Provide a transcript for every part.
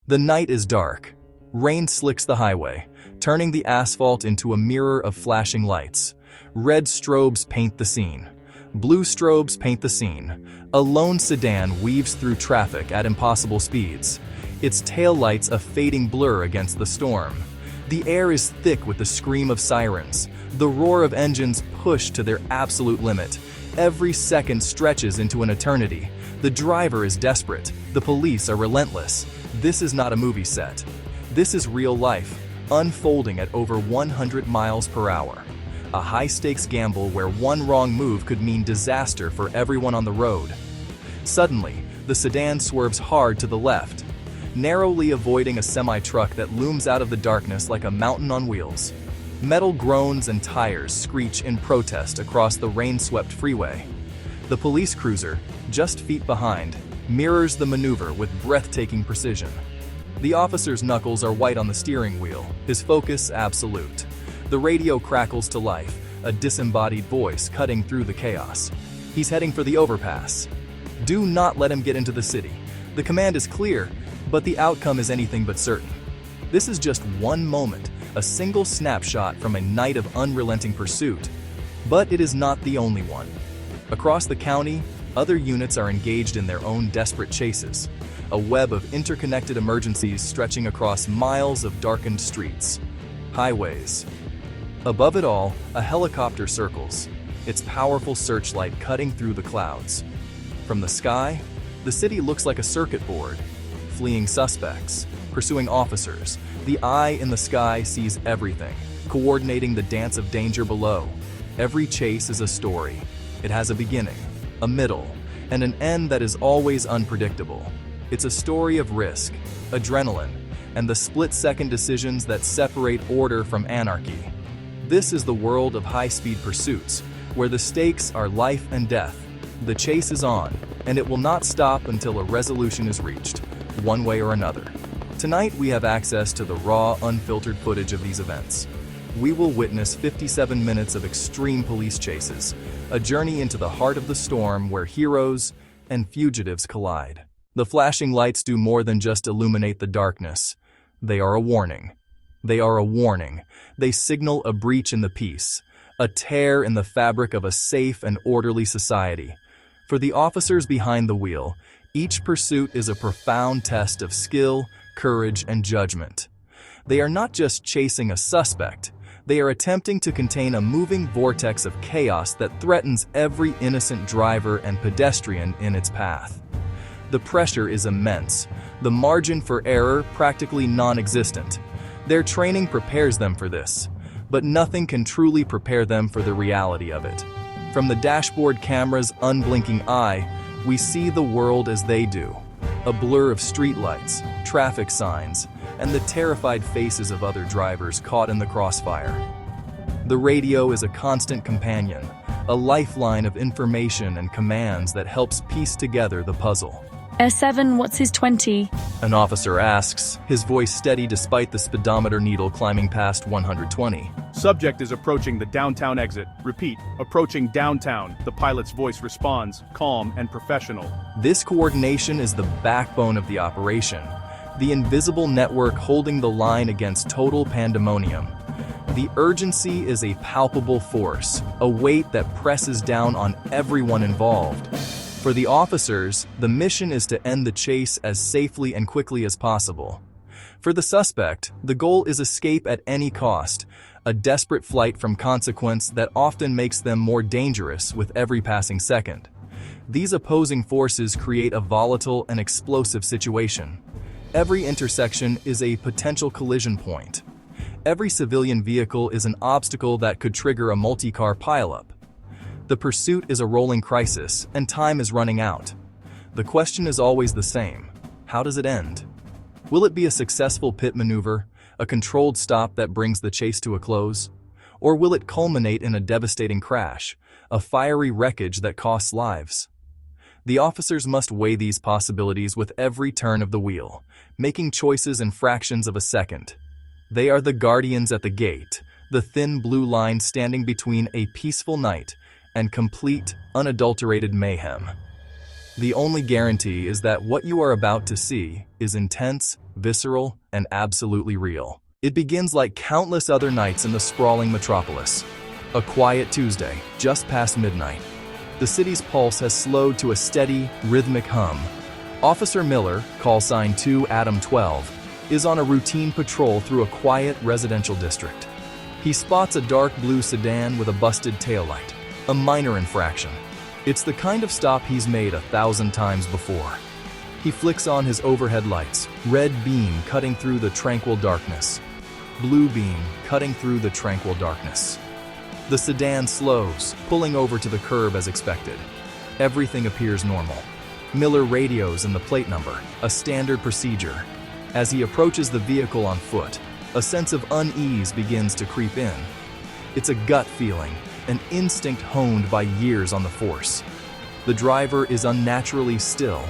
The night is dark. Rain slicks the highway, turning the asphalt into a mirror of flashing lights. Red strobes paint the scene. Blue strobes paint the scene. A lone sedan weaves through traffic at impossible speeds, its taillights a fading blur against the storm. The air is thick with the scream of sirens, the roar of engines pushed to their absolute limit. Every second stretches into an eternity. The driver is desperate. The police are relentless. This is not a movie set. This is real life, unfolding at over 100 miles per hour. A high-stakes gamble where one wrong move could mean disaster for everyone on the road. Suddenly, the sedan swerves hard to the left, narrowly avoiding a semi-truck that looms out of the darkness like a mountain on wheels. Metal groans and tires screech in protest across the rain-swept freeway. The police cruiser, just feet behind, mirrors the maneuver with breathtaking precision. The officer's knuckles are white on the steering wheel, his focus absolute. The radio crackles to life, a disembodied voice cutting through the chaos. He's heading for the overpass. Do not let him get into the city. The command is clear, but the outcome is anything but certain. This is just one moment, a single snapshot from a night of unrelenting pursuit. But it is not the only one. Across the county, other units are engaged in their own desperate chases, a web of interconnected emergencies stretching across miles of darkened streets, highways. Above it all, a helicopter circles, its powerful searchlight cutting through the clouds. From the sky, the city looks like a circuit board, fleeing suspects, pursuing officers. The eye in the sky sees everything, coordinating the dance of danger below. Every chase is a story. It has a beginning, a middle, and an end that is always unpredictable. It's a story of risk, adrenaline, and the split-second decisions that separate order from anarchy. This is the world of high-speed pursuits, where the stakes are life and death. The chase is on, and it will not stop until a resolution is reached, one way or another. Tonight we have access to the raw, unfiltered footage of these events. We will witness 57 minutes of extreme police chases, a journey into the heart of the storm where heroes and fugitives collide. The flashing lights do more than just illuminate the darkness. They are a warning. They are a warning. They signal a breach in the peace, a tear in the fabric of a safe and orderly society. For the officers behind the wheel, each pursuit is a profound test of skill, courage, and judgment. They are not just chasing a suspect. They are attempting to contain a moving vortex of chaos that threatens every innocent driver and pedestrian in its path. The pressure is immense, the margin for error practically non-existent. Their training prepares them for this, but nothing can truly prepare them for the reality of it. From the dashboard camera's unblinking eye, we see the world as they do, a blur of streetlights, traffic signs, and the terrified faces of other drivers caught in the crossfire. The radio is a constant companion, a lifeline of information and commands that helps piece together the puzzle. S7, what's his 20? An officer asks, his voice steady despite the speedometer needle climbing past 120. Subject is approaching the downtown exit. Repeat, approaching downtown. The pilot's voice responds, calm and professional. This coordination is the backbone of the operation, the invisible network holding the line against total pandemonium. The urgency is a palpable force, a weight that presses down on everyone involved. For the officers, the mission is to end the chase as safely and quickly as possible. For the suspect, the goal is escape at any cost, a desperate flight from consequence that often makes them more dangerous with every passing second. These opposing forces create a volatile and explosive situation. Every intersection is a potential collision point. Every civilian vehicle is an obstacle that could trigger a multi-car pileup. The pursuit is a rolling crisis, and time is running out. The question is always the same. How does it end? Will it be a successful pit maneuver, a controlled stop that brings the chase to a close? Or will it culminate in a devastating crash, a fiery wreckage that costs lives? The officers must weigh these possibilities with every turn of the wheel, making choices in fractions of a second. They are the guardians at the gate, the thin blue line standing between a peaceful night and complete, unadulterated mayhem. The only guarantee is that what you are about to see is intense, visceral, and absolutely real. It begins like countless other nights in the sprawling metropolis. A quiet Tuesday, just past midnight. The city's pulse has slowed to a steady, rhythmic hum. Officer Miller, call sign 2 Adam 12, is on a routine patrol through a quiet residential district. He spots a dark blue sedan with a busted taillight, a minor infraction. It's the kind of stop he's made 1,000 times before. He flicks on his overhead lights, red beam cutting through the tranquil darkness. Blue beam cutting through the tranquil darkness. The sedan slows, pulling over to the curb as expected. Everything appears normal. Miller radios in the plate number, a standard procedure. As he approaches the vehicle on foot, a sense of unease begins to creep in. It's a gut feeling, an instinct honed by years on the force. The driver is unnaturally still,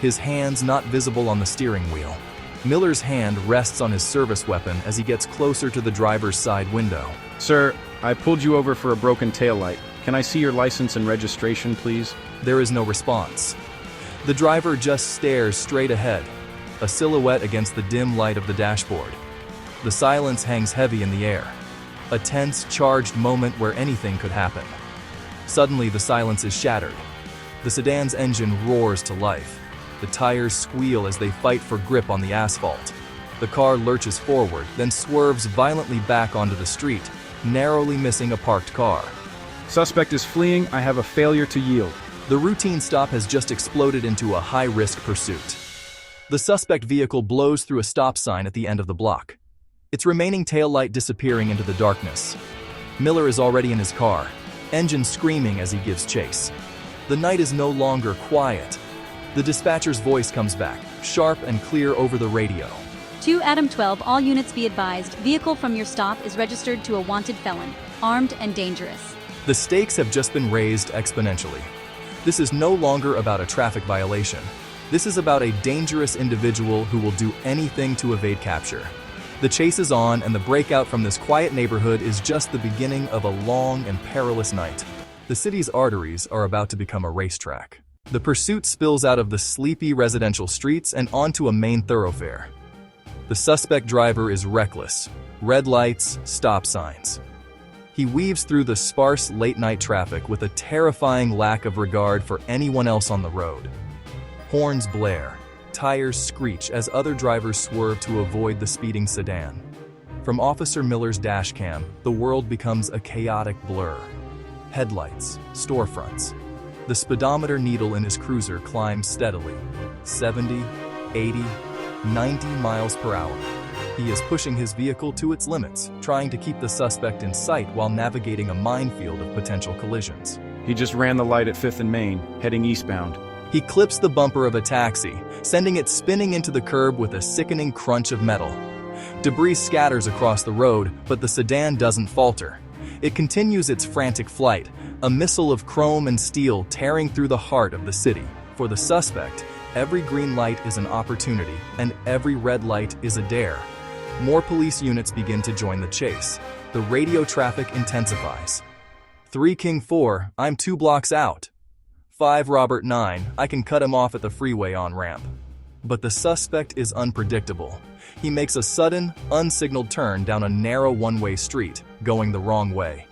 his hands not visible on the steering wheel. Miller's hand rests on his service weapon as he gets closer to the driver's side window. Sir, I pulled you over for a broken taillight. Can I see your license and registration, please? There is no response. The driver just stares straight ahead, a silhouette against the dim light of the dashboard. The silence hangs heavy in the air, a tense, charged moment where anything could happen. Suddenly, the silence is shattered. The sedan's engine roars to life. The tires squeal as they fight for grip on the asphalt. The car lurches forward, then swerves violently back onto the street, narrowly missing a parked car. Suspect is fleeing. I have a failure to yield. The routine stop has just exploded into a high-risk pursuit. The suspect vehicle blows through a stop sign at the end of the block, its remaining taillight disappearing into the darkness. Miller is already in his car, engine screaming as he gives chase. The night is no longer quiet. The dispatcher's voice comes back, sharp and clear over the radio. 2 Adam 12, all units be advised, vehicle from your stop is registered to a wanted felon, armed and dangerous. The stakes have just been raised exponentially. This is no longer about a traffic violation. This is about a dangerous individual who will do anything to evade capture. The chase is on, and the breakout from this quiet neighborhood is just the beginning of a long and perilous night. The city's arteries are about to become a racetrack. The pursuit spills out of the sleepy residential streets and onto a main thoroughfare. The suspect driver is reckless. Red lights, stop signs. He weaves through the sparse late-night traffic with a terrifying lack of regard for anyone else on the road. Horns blare, tires screech as other drivers swerve to avoid the speeding sedan. From Officer Miller's dashcam, the world becomes a chaotic blur. Headlights, storefronts. The speedometer needle in his cruiser climbs steadily. 70, 80, 90 miles per hour. He is pushing his vehicle to its limits, trying to keep the suspect in sight while navigating a minefield of potential collisions. He just ran the light at 5th and Main, heading eastbound. He clips the bumper of a taxi, sending it spinning into the curb with a sickening crunch of metal. Debris scatters across the road, but the sedan doesn't falter. It continues its frantic flight, a missile of chrome and steel tearing through the heart of the city. For the suspect, every green light is an opportunity, and every red light is a dare. More police units begin to join the chase. The radio traffic intensifies. 3 King 4, I'm 2 blocks out. 5 Robert 9, I can cut him off at the freeway on-ramp. But the suspect is unpredictable. He makes a sudden, unsignaled turn down a narrow one-way street, going the wrong way.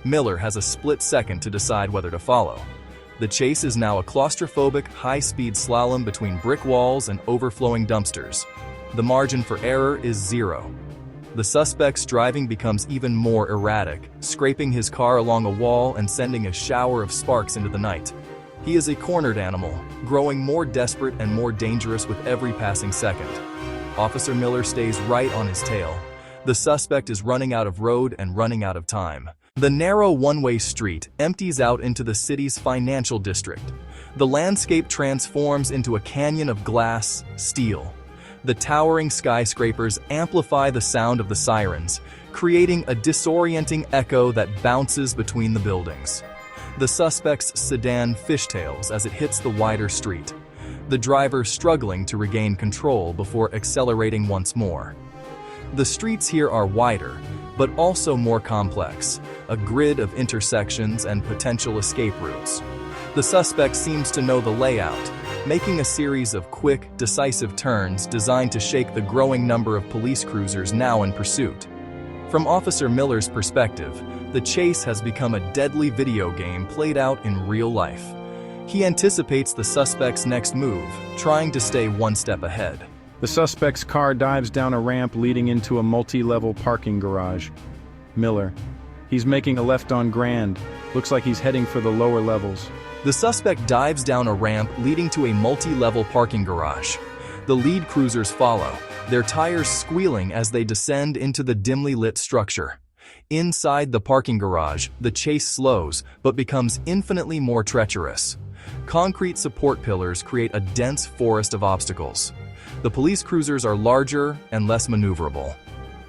Miller has a split second to decide whether to follow. The chase is now a claustrophobic, high-speed slalom between brick walls and overflowing dumpsters. The margin for error is 0. The suspect's driving becomes even more erratic, scraping his car along a wall and sending a shower of sparks into the night. He is a cornered animal, growing more desperate and more dangerous with every passing second. Officer Miller stays right on his tail. The suspect is running out of road and running out of time. The narrow one-way street empties out into the city's financial district. The landscape transforms into a canyon of glass, steel. The towering skyscrapers amplify the sound of the sirens, creating a disorienting echo that bounces between the buildings. The suspect's sedan fishtails as it hits the wider street, the driver struggling to regain control before accelerating once more. The streets here are wider, but also more complex, a grid of intersections and potential escape routes. The suspect seems to know the layout, making a series of quick, decisive turns designed to shake the growing number of police cruisers now in pursuit. From Officer Miller's perspective, the chase has become a deadly video game played out in real life. He anticipates the suspect's next move, trying to stay one step ahead. The suspect's car dives down a ramp leading into a multi-level parking garage. Miller. He's making a left on Grand. Looks like he's heading for the lower levels. The suspect dives down a ramp leading to a multi-level parking garage. The lead cruisers follow, their tires squealing as they descend into the dimly lit structure. Inside the parking garage, the chase slows but becomes infinitely more treacherous. Concrete support pillars create a dense forest of obstacles. The police cruisers are larger and less maneuverable.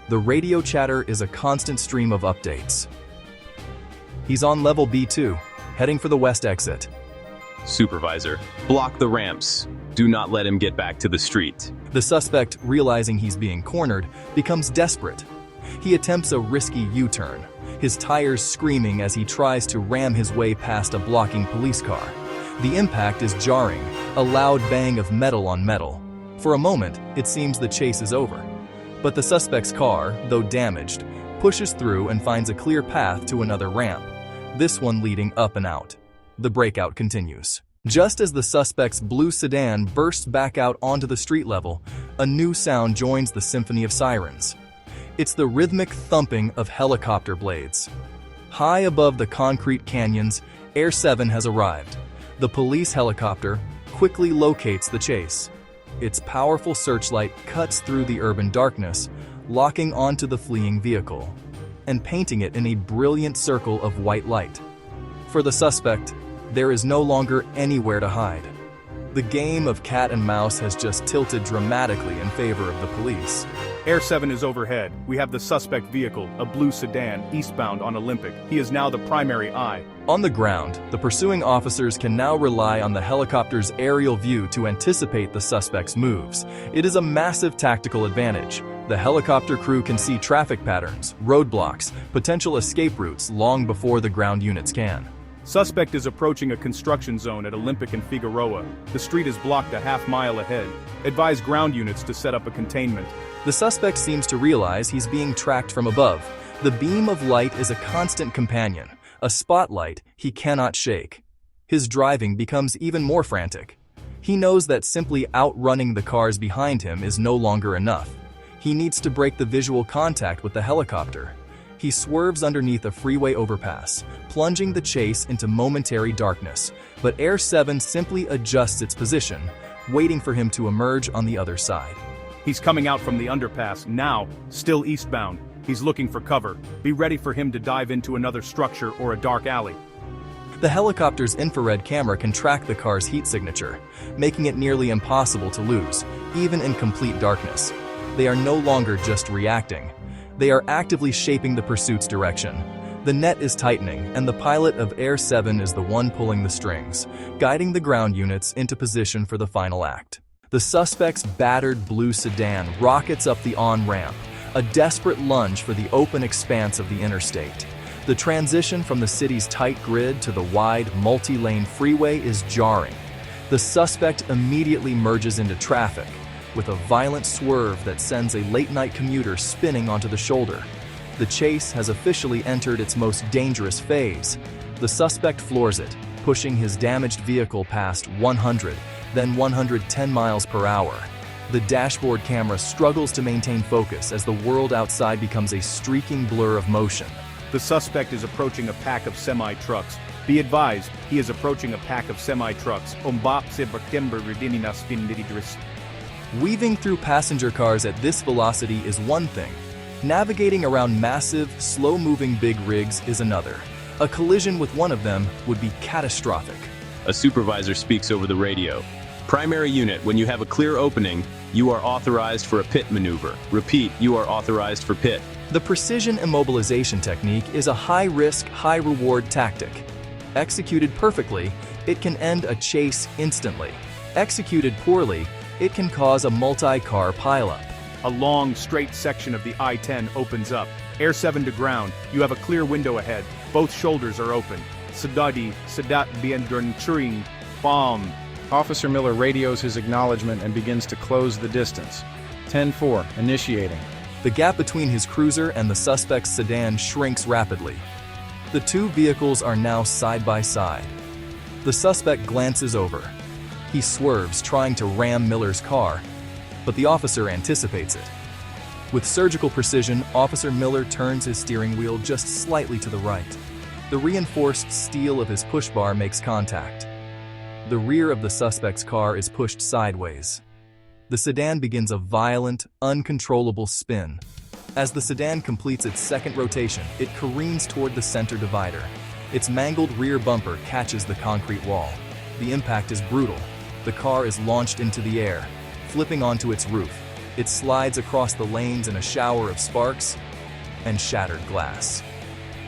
The radio chatter is a constant stream of updates. He's on level B2, heading for the west exit. Supervisor, block the ramps. Do not let him get back to the street. The suspect, realizing he's being cornered, becomes desperate. He attempts a risky U-turn, his tires screaming as he tries to ram his way past a blocking police car. The impact is jarring, a loud bang of metal on metal. For a moment, it seems the chase is over. But the suspect's car, though damaged, pushes through and finds a clear path to another ramp, this one leading up and out. The breakout continues. Just as the suspect's blue sedan bursts back out onto the street level, a new sound joins the symphony of sirens. It's the rhythmic thumping of helicopter blades. High above the concrete canyons, Air 7 has arrived. The police helicopter quickly locates the chase. Its powerful searchlight cuts through the urban darkness, locking onto the fleeing vehicle, and painting it in a brilliant circle of white light. For the suspect, there is no longer anywhere to hide. The game of cat and mouse has just tilted dramatically in favor of the police. Air 7 is overhead. We have the suspect vehicle, a blue sedan, eastbound on Olympic. He is now the primary eye. On the ground, the pursuing officers can now rely on the helicopter's aerial view to anticipate the suspect's moves. It is a massive tactical advantage. The helicopter crew can see traffic patterns, roadblocks, potential escape routes long before the ground units can. Suspect is approaching a construction zone at Olympic and Figueroa. The street is blocked a half-mile ahead. Advise ground units to set up a containment. The suspect seems to realize he's being tracked from above. The beam of light is a constant companion, a spotlight he cannot shake. His driving becomes even more frantic. He knows that simply outrunning the cars behind him is no longer enough. He needs to break the visual contact with the helicopter. He swerves underneath a freeway overpass, plunging the chase into momentary darkness, but Air 7 simply adjusts its position, waiting for him to emerge on the other side. He's coming out from the underpass, now, still eastbound. He's looking for cover. Be ready for him to dive into another structure or a dark alley. The helicopter's infrared camera can track the car's heat signature, making it nearly impossible to lose, even in complete darkness. They are no longer just reacting. They are actively shaping the pursuit's direction. The net is tightening, and the pilot of Air 7 is the one pulling the strings, guiding the ground units into position for the final act. The suspect's battered blue sedan rockets up the on-ramp, a desperate lunge for the open expanse of the interstate. The transition from the city's tight grid to the wide, multi-lane freeway is jarring. The suspect immediately merges into traffic, with a violent swerve that sends a late-night commuter spinning onto the shoulder. The chase has officially entered its most dangerous phase. The suspect floors it, pushing his damaged vehicle past 100, then 110 miles per hour. The dashboard camera struggles to maintain focus as the world outside becomes a streaking blur of motion. The suspect is approaching a pack of semi-trucks. Be advised, he is approaching a pack of semi-trucks. Weaving through passenger cars at this velocity is one thing. Navigating around massive, slow-moving big rigs is another. A collision with one of them would be catastrophic. A supervisor speaks over the radio. Primary unit, when you have a clear opening, you are authorized for a pit maneuver. Repeat, you are authorized for pit. The precision immobilization technique is a high-risk, high-reward tactic. Executed perfectly, it can end a chase instantly. Executed poorly, it can cause a multi-car pileup. A long, straight section of the I-10 opens up. Air 7 to ground. You have a clear window ahead. Both shoulders are open. Sadat bien churing, bomb. Officer Miller radios his acknowledgement and begins to close the distance. 10-4, initiating. The gap between his cruiser and the suspect's sedan shrinks rapidly. The two vehicles are now side by side. The suspect glances over. He swerves, trying to ram Miller's car, but the officer anticipates it. With surgical precision, Officer Miller turns his steering wheel just slightly to the right. The reinforced steel of his push bar makes contact. The rear of the suspect's car is pushed sideways. The sedan begins a violent, uncontrollable spin. As the sedan completes its second rotation, it careens toward the center divider. Its mangled rear bumper catches the concrete wall. The impact is brutal. The car is launched into the air, flipping onto its roof. It slides across the lanes in a shower of sparks and shattered glass.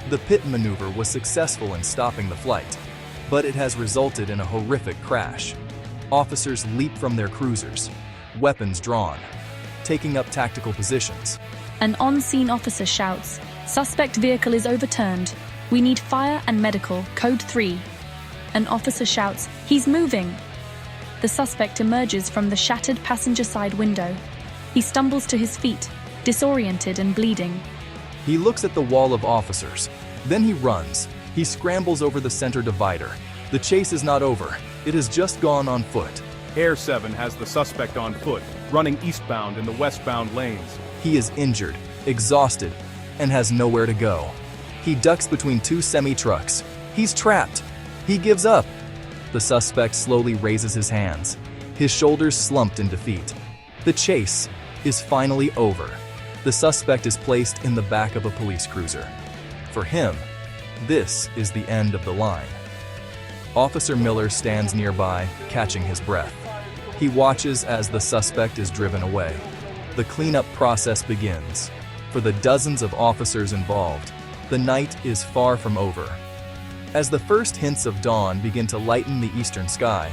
The pit maneuver was successful in stopping the flight, but it has resulted in a horrific crash. Officers leap from their cruisers, weapons drawn, taking up tactical positions. An on-scene officer shouts, "Suspect vehicle is overturned. We need fire and medical, code 3. An officer shouts, "He's moving." The suspect emerges from the shattered passenger side window. He stumbles to his feet, disoriented and bleeding. He looks at the wall of officers. Then he runs. He scrambles over the center divider. The chase is not over. It has just gone on foot. Air 7 has the suspect on foot, running eastbound in the westbound lanes. He is injured, exhausted, and has nowhere to go. He ducks between two semi-trucks. He's trapped. He gives up. The suspect slowly raises his hands, his shoulders slumped in defeat. The chase is finally over. The suspect is placed in the back of a police cruiser. For him, this is the end of the line. Officer Miller stands nearby, catching his breath. He watches as the suspect is driven away. The cleanup process begins. For the dozens of officers involved, the night is far from over. As the first hints of dawn begin to lighten the eastern sky,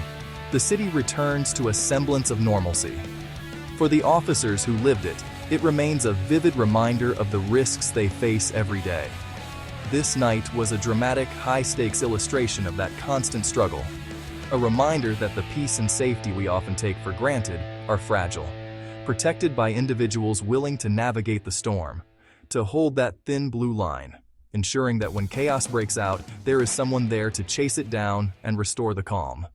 the city returns to a semblance of normalcy. For the officers who lived it, it remains a vivid reminder of the risks they face every day. This night was a dramatic, high-stakes illustration of that constant struggle, a reminder that the peace and safety we often take for granted are fragile, protected by individuals willing to navigate the storm, to hold that thin blue line, ensuring that when chaos breaks out, there is someone there to chase it down and restore the calm.